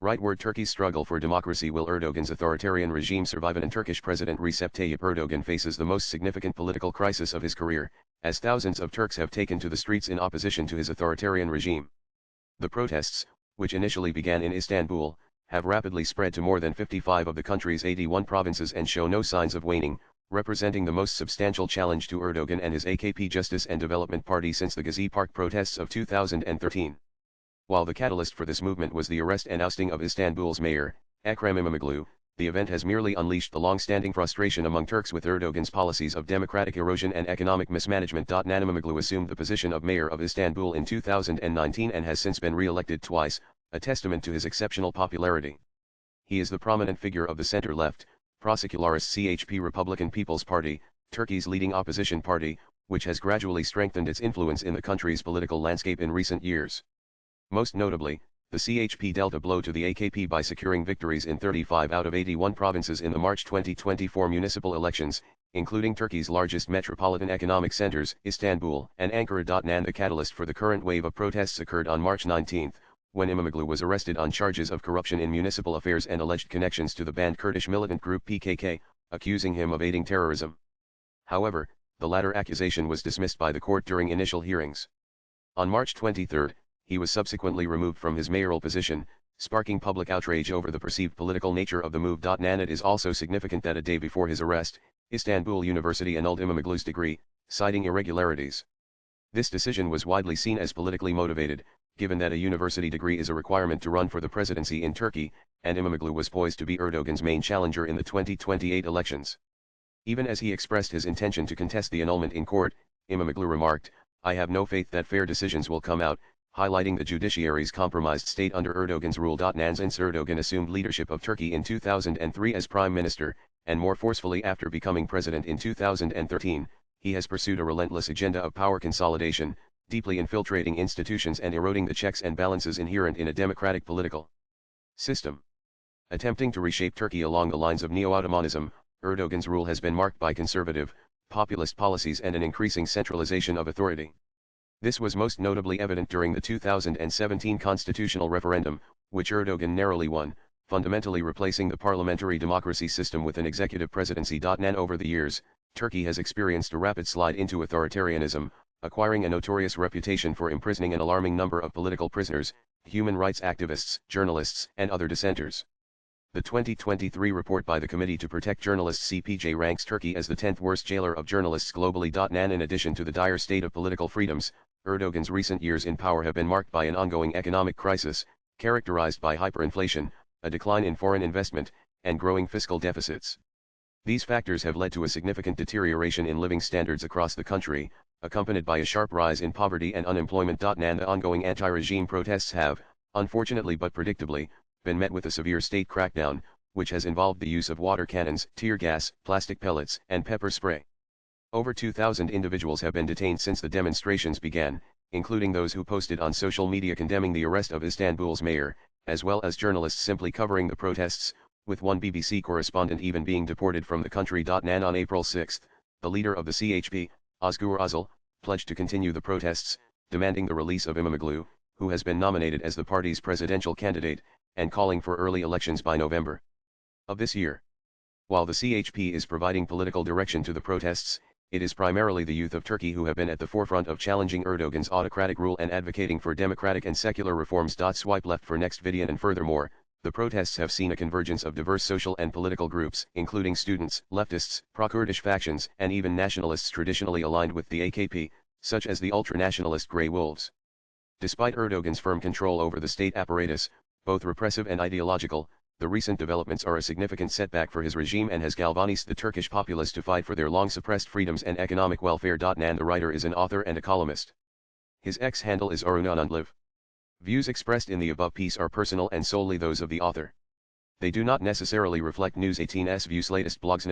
Rightward Turkey's struggle for democracy. Will Erdogan's authoritarian regime survive? And Turkish President Recep Tayyip Erdogan faces the most significant political crisis of his career, as thousands of Turks have taken to the streets in opposition to his authoritarian regime. The protests, which initially began in Istanbul, have rapidly spread to more than 55 of the country's 81 provinces and show no signs of waning, representing the most substantial challenge to Erdogan and his AKP Justice and Development Party since the Gezi Park protests of 2013. While the catalyst for this movement was the arrest and ousting of Istanbul's mayor, Ekrem İmamoğlu, the event has merely unleashed the long-standing frustration among Turks with Erdogan's policies of democratic erosion and economic mismanagement. İmamoğlu assumed the position of mayor of Istanbul in 2019 and has since been re-elected twice, a testament to his exceptional popularity. He is the prominent figure of the center-left, pro-secularist CHP Republican People's Party, Turkey's leading opposition party, which has gradually strengthened its influence in the country's political landscape in recent years. Most notably, the CHP dealt a blow to the AKP by securing victories in 35 out of 81 provinces in the March 2024 municipal elections, including Turkey's largest metropolitan economic centers, Istanbul and Ankara. The catalyst for the current wave of protests occurred on March 19, when İmamoğlu was arrested on charges of corruption in municipal affairs and alleged connections to the banned Kurdish militant group PKK, accusing him of aiding terrorism. However, the latter accusation was dismissed by the court during initial hearings. On March 23, he was subsequently removed from his mayoral position, sparking public outrage over the perceived political nature of the move. It is also significant that a day before his arrest, Istanbul University annulled İmamoğlu's degree, citing irregularities. This decision was widely seen as politically motivated, given that a university degree is a requirement to run for the presidency in Turkey, and İmamoğlu was poised to be Erdogan's main challenger in the 2028 elections. Even as he expressed his intention to contest the annulment in court, İmamoğlu remarked, "I have no faith that fair decisions will come out," highlighting the judiciary's compromised state under Erdogan's rule. Since Erdogan assumed leadership of Turkey in 2003 as prime minister, and more forcefully after becoming president in 2013, he has pursued a relentless agenda of power consolidation, deeply infiltrating institutions and eroding the checks and balances inherent in a democratic political system. Attempting to reshape Turkey along the lines of neo-Ottomanism, Erdogan's rule has been marked by conservative, populist policies and an increasing centralization of authority. This was most notably evident during the 2017 constitutional referendum, which Erdogan narrowly won, fundamentally replacing the parliamentary democracy system with an executive presidency. Over the years, Turkey has experienced a rapid slide into authoritarianism, acquiring a notorious reputation for imprisoning an alarming number of political prisoners, human rights activists, journalists, and other dissenters. The 2023 report by the Committee to Protect Journalists (CPJ) ranks Turkey as the 10th worst jailer of journalists globally. In addition to the dire state of political freedoms, Erdogan's recent years in power have been marked by an ongoing economic crisis, characterized by hyperinflation, a decline in foreign investment, and growing fiscal deficits. These factors have led to a significant deterioration in living standards across the country, accompanied by a sharp rise in poverty and unemployment. The ongoing anti-regime protests have, unfortunately but predictably, been met with a severe state crackdown, which has involved the use of water cannons, tear gas, plastic pellets, and pepper spray. Over 2,000 individuals have been detained since the demonstrations began, including those who posted on social media condemning the arrest of Istanbul's mayor, as well as journalists simply covering the protests, with one BBC correspondent even being deported from the country. On April 6, the leader of the CHP, Özgür Özel, pledged to continue the protests, demanding the release of İmamoğlu, who has been nominated as the party's presidential candidate, and calling for early elections by November of this year. While the CHP is providing political direction to the protests, it is primarily the youth of Turkey who have been at the forefront of challenging Erdogan's autocratic rule and advocating for democratic and secular reforms. Swipe left for next video. And furthermore, the protests have seen a convergence of diverse social and political groups, including students, leftists, pro-Kurdish factions, and even nationalists traditionally aligned with the AKP, such as the ultra-nationalist Grey Wolves. Despite Erdogan's firm control over the state apparatus, both repressive and ideological, the recent developments are a significant setback for his regime and has galvanized the Turkish populace to fight for their long-suppressed freedoms and economic welfare. The writer is an author and a columnist. His X handle is arunanandliv. Views expressed in the above piece are personal and solely those of the author. They do not necessarily reflect News 18's views. Latest blogs.